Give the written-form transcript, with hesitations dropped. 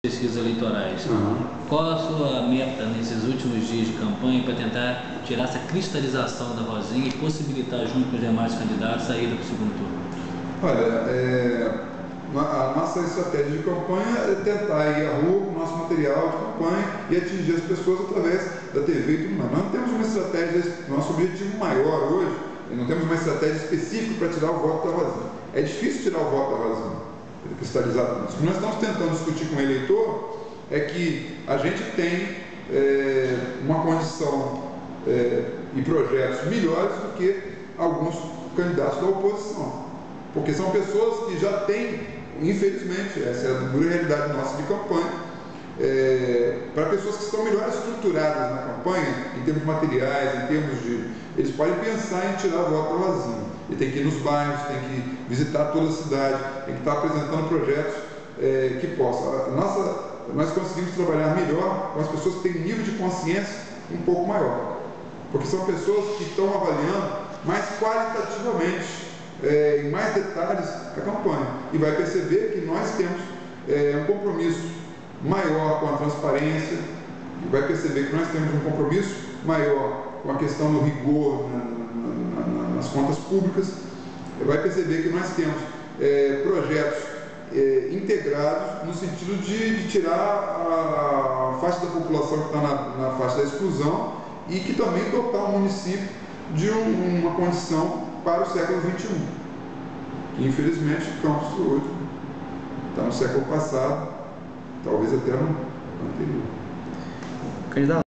pesquisas eleitorais. Qual a sua meta nesses últimos dias de campanha para tentar tirar essa cristalização da Rosinha e possibilitar, junto com os demais candidatos, a ida para o segundo turno? Olha, a nossa estratégia de campanha é tentar ir à rua com o nosso material de campanha e atingir as pessoas através da TV e tudo mais. Nós não temos uma estratégia, nosso objetivo maior hoje, não temos uma estratégia específica para tirar o voto da Rosinha. É difícil tirar o voto da Rosinha, cristalizado nisso. O que nós estamos tentando discutir com o eleitor é que a gente tem uma condição e projetos melhores do que alguns candidatos da oposição. Porque são pessoas que já têm, infelizmente, essa é a dura realidade nossa de campanha, para pessoas que estão melhor estruturadas na campanha, em termos materiais, em termos de... Eles podem pensar em tirar o voto da Rosinha. Ele tem que ir nos bairros, tem que visitar toda a cidade, tem que estar apresentando projetos que possam. Nós conseguimos trabalhar melhor com as pessoas que têm nível de consciência um pouco maior. Porque são pessoas que estão avaliando mais qualitativamente, em mais detalhes, a campanha. E vai perceber que nós temos um compromisso maior com a transparência, e vai perceber que nós temos um compromisso maior com a questão do rigor nas contas públicas, vai perceber que nós temos projetos integrados no sentido de tirar a faixa da população que está na faixa da exclusão e que também dotar o município de uma condição para o século XXI. Que, infelizmente, Campos hoje está no século passado, talvez até no anterior. Candidato.